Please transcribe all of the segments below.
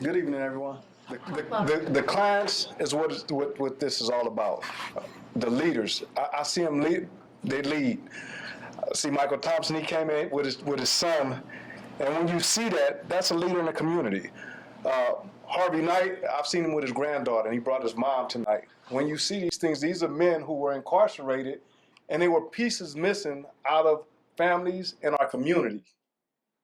Good evening, everyone. The clients is what this is all about. The leaders, I see them lead. They lead. I see Michael Thompson. He came in with his son, and when you see that, that's a leader in the community. Harvey Knight, I've seen him with his granddaughter, and he brought his mom tonight. When you see these things, these are men who were incarcerated, and they were pieces missing out of families in our community.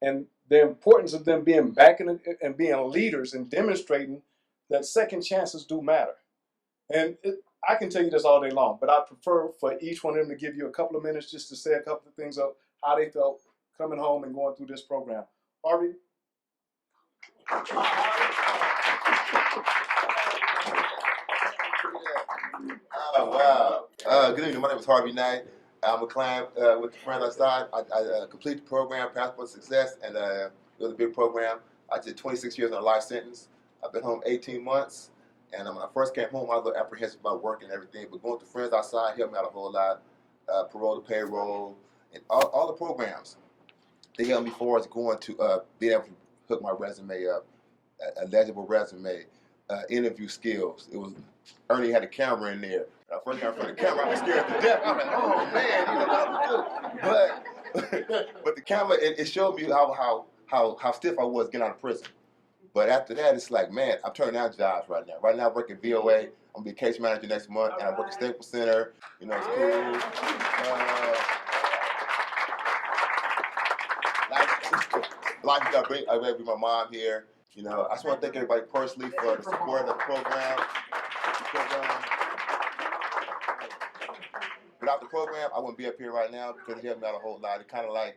And the importance of them being back and being leaders and demonstrating that second chances do matter. And I can tell you this all day long, but I prefer for each one of them to give you a couple of minutes just to say a couple of things of how they felt coming home and going through this program. Harvey? Oh, wow. Good evening. My name is Harvey Knight. I'm a client with the Friends Outside. I completed the program, Passport Success, and it was a big program. I did 26 years on a life sentence. I've been home 18 months. And when I first came home, I was a little apprehensive about work and everything. But going to Friends Outside helped me out a whole lot. Parole to payroll, and all the programs. They helped me forward going to be able to hook my resume up, a legible resume, interview skills. It was Ernie had a camera in there. When I first got in front of the camera, I was scared to death. I was like, oh man, you know what I'm gonna do. But the camera, it showed me how stiff I was getting out of prison. But after that, it's like, man, I'm turning down jobs right now. Right now, I work at VOA. I'm gonna be a case manager next month, and I work at Staples Center. You know, it's cool. Like I bring my mom here. You know, I just want to thank everybody personally for the support of the program. Without the program, I wouldn't be up here right now because it helped me out a whole lot. It kind of like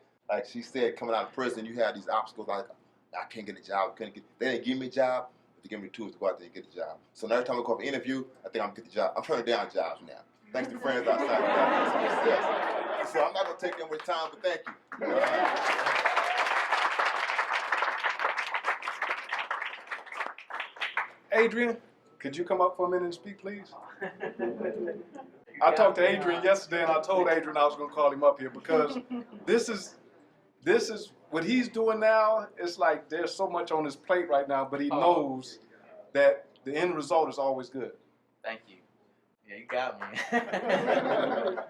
she said, coming out of prison, you have these obstacles like, I can't get a job. They didn't give me a job, but they gave me the tools to go out there and get a job. So now every time I go for an interview, I think I'm going to get the job. I'm turning down jobs now. Thanks to Friends Outside. So I'm not going to take them with time, but thank you. Adrian, could you come up for a minute and speak, please? I talked to Adrian yesterday, and I told Adrian I was going to call him up here because this is what he's doing now. It's like there's so much on his plate right now, but he knows that the end result is always good. Thank you. Yeah, you got me.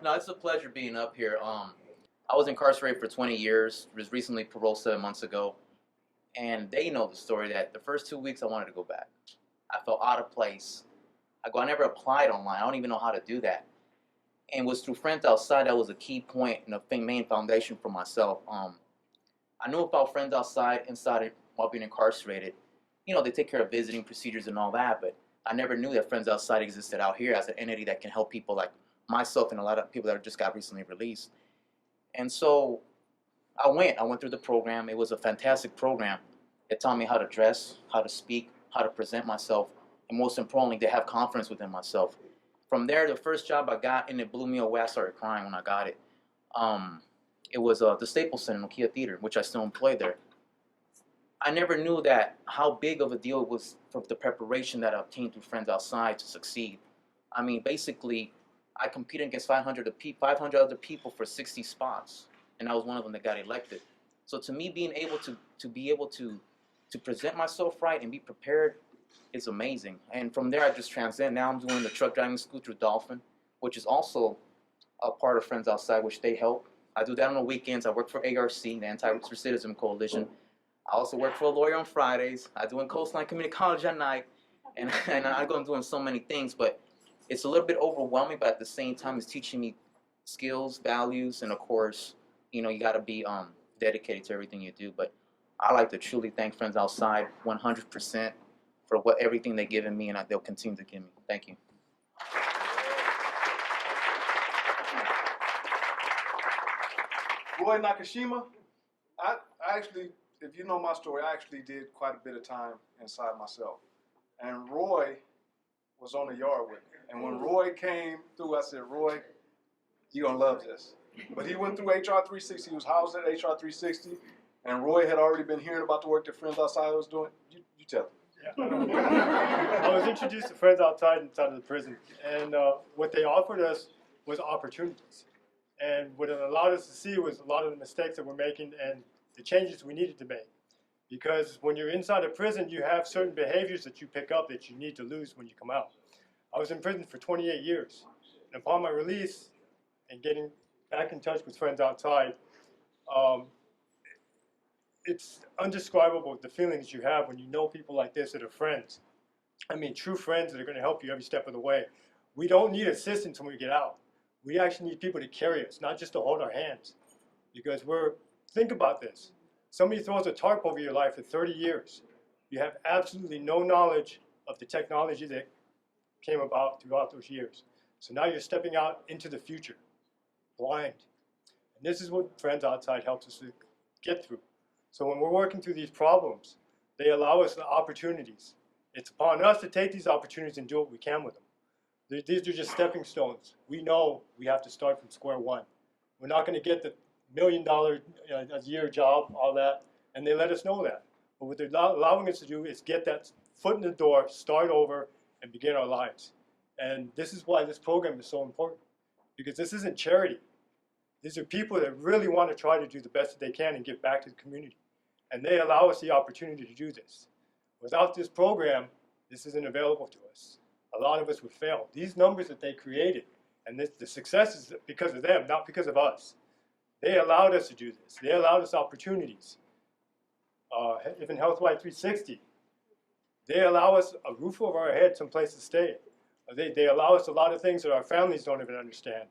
No, it's a pleasure being up here. I was incarcerated for 20 years. Was recently paroled 7 months ago, and they know the story that the first 2 weeks I wanted to go back. I felt out of place. I never applied online. I don't even know how to do that. And it was through Friends Outside that was a key point and the main foundation for myself. I knew about Friends Outside inside while being incarcerated. You know, they take care of visiting procedures and all that, but I never knew that Friends Outside existed out here as an entity that can help people like myself and a lot of people that just got recently released. And so I went through the program. It was a fantastic program. It taught me how to dress, how to speak, how to present myself, and most importantly, to have confidence within myself. From there, the first job I got, and it blew me away. I started crying when I got it. It was the Staples Center, Nokia Theater, which I still employ there. I never knew that how big of a deal it was for the preparation that I obtained through Friends Outside to succeed. I mean, basically, I competed against 500 other people for 60 spots, and I was one of them that got elected. So to me, being able to present myself right and be prepared is amazing. And from there, I just transcend. Now I'm doing the truck driving school through Dolphin, which is also a part of Friends Outside, which they help. I do that on the weekends. I work for ARC, the Anti-Recidivism Coalition. I also work for a lawyer on Fridays. I do in Coastline Community College at night. And I go and doing so many things, but it's a little bit overwhelming, but at the same time, it's teaching me skills, values, and of course, you know, you got to be dedicated to everything you do. But I like to truly thank Friends Outside 100% for everything they've given me, and they'll continue to give me. Thank you. Roy Nakashima, I actually, if you know my story, I actually did quite a bit of time inside myself. And Roy was on the yard with me. And when Roy came through, I said, Roy, you're going to love this. But he went through HR 360. He was housed at HR 360. And Roy had already been hearing about the work that Friends Outside was doing. You tell him. Yeah. I was introduced to Friends Outside inside of the prison. And what they offered us was opportunities. And what it allowed us to see was a lot of the mistakes that we're making and the changes we needed to make. Because when you're inside a prison, you have certain behaviors that you pick up that you need to lose when you come out. I was in prison for 28 years. And upon my release and getting back in touch with friends outside, it's undescribable the feelings you have when you know people like this that are friends. I mean, true friends that are going to help you every step of the way. We don't need assistance when we get out. We actually need people to carry us, not just to hold our hands. Because think about this. Somebody throws a tarp over your life for 30 years. You have absolutely no knowledge of the technology that came about throughout those years. So now you're stepping out into the future, blind. And this is what Friends Outside helps us to get through. So when we're working through these problems, they allow us the opportunities. It's upon us to take these opportunities and do what we can with them. These are just stepping stones. We know we have to start from square one. We're not going to get the $1 million a year job, all that, and they let us know that. But what they're allowing us to do is get that foot in the door, start over, and begin our lives. And this is why this program is so important, because this isn't charity. These are people that really want to try to do the best that they can and give back to the community. And they allow us the opportunity to do this. Without this program, this isn't available to us. A lot of us would fail. These numbers that they created, and the success is because of them, not because of us. They allowed us to do this. They allowed us opportunities. Even Healthwide 360, they allow us a roof over our head, some place to stay. They allow us a lot of things that our families don't even understand.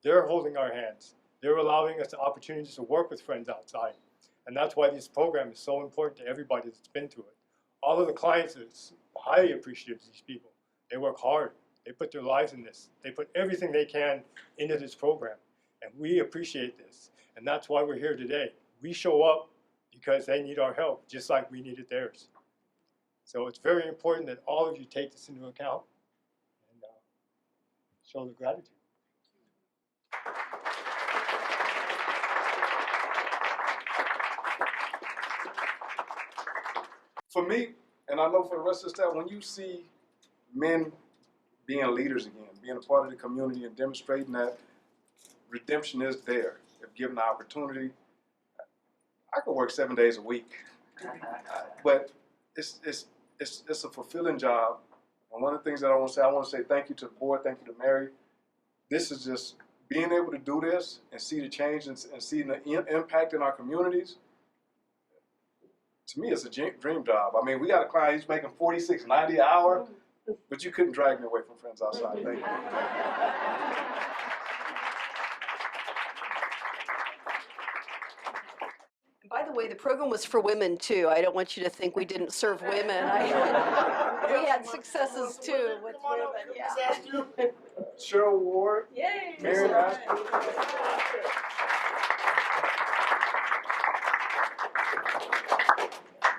They're holding our hands. They're allowing us the opportunities to work with Friends Outside. And that's why this program is so important to everybody that's been through it. All of the clients are highly appreciative of these people. They work hard. They put their lives in this. They put everything they can into this program. And we appreciate this. And that's why we're here today. We show up because they need our help, just like we needed theirs. So it's very important that all of you take this into account and show the gratitude. For me, and I know for the rest of the staff, when you see men being leaders again, being a part of the community and demonstrating that redemption is there, if given the opportunity, I could work 7 days a week, but it's a fulfilling job. And one of the things that I want to say thank you to the board, thank you to Mary. This is just being able to do this and see the change and seeing the impact in our communities. To me, it's a dream job. I mean, we got a client, he's making $46.90 an hour, but you couldn't drag me away from Friends Outside. Thank you. By the way, the program was for women too. I don't want you to think we didn't serve women. We had successes too with women. Yeah. Cheryl Ward, Yay! Mary Ashby.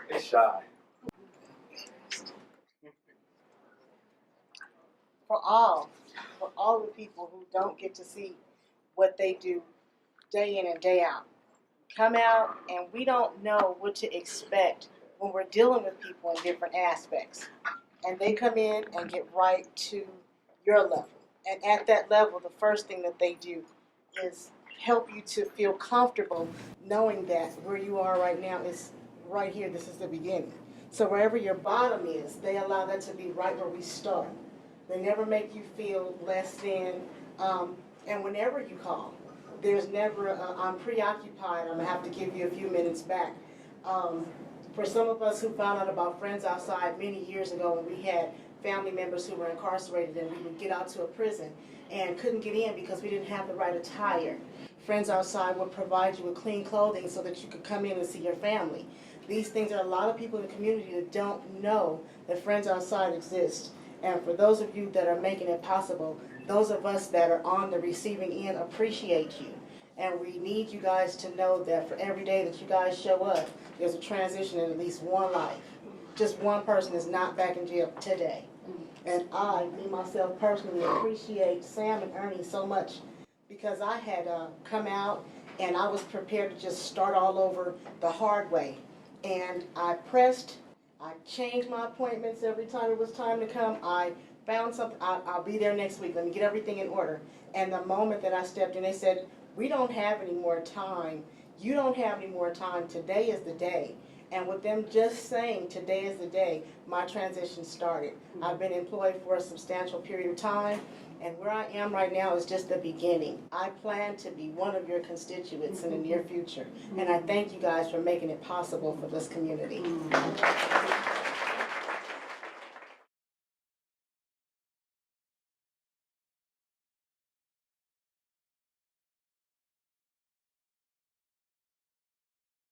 It's shy. For all the people who don't get to see what they do day in and day out. Come out and we don't know what to expect when we're dealing with people in different aspects. And they come in and get right to your level. And at that level, the first thing that they do is help you to feel comfortable knowing that where you are right now is right here, this is the beginning. So wherever your bottom is, they allow that to be right where we start. They never make you feel less than, and whenever you call, there's never I'm preoccupied, I'm going to have to give you a few minutes back. For some of us who found out about Friends Outside many years ago when we had family members who were incarcerated and we would get out to a prison and couldn't get in because we didn't have the right attire. Friends Outside would provide you with clean clothing so that you could come in and see your family. These things are a lot of people in the community that don't know that Friends Outside exists. And for those of you that are making it possible, those of us that are on the receiving end appreciate you. And we need you guys to know that for every day that you guys show up, there's a transition in at least one life. Just one person is not back in jail today. And I, me myself personally, appreciate Sam and Ernie so much because I had come out and I was prepared to just start all over the hard way. And I changed my appointments every time it was time to come. I found something, I'll be there next week, let me get everything in order. And the moment that I stepped in, they said, we don't have any more time. You don't have any more time. Today is the day. And with them just saying today is the day, my transition started. I've been employed for a substantial period of time, and where I am right now is just the beginning. I plan to be one of your constituents in the near future, and I thank you guys for making it possible for this community.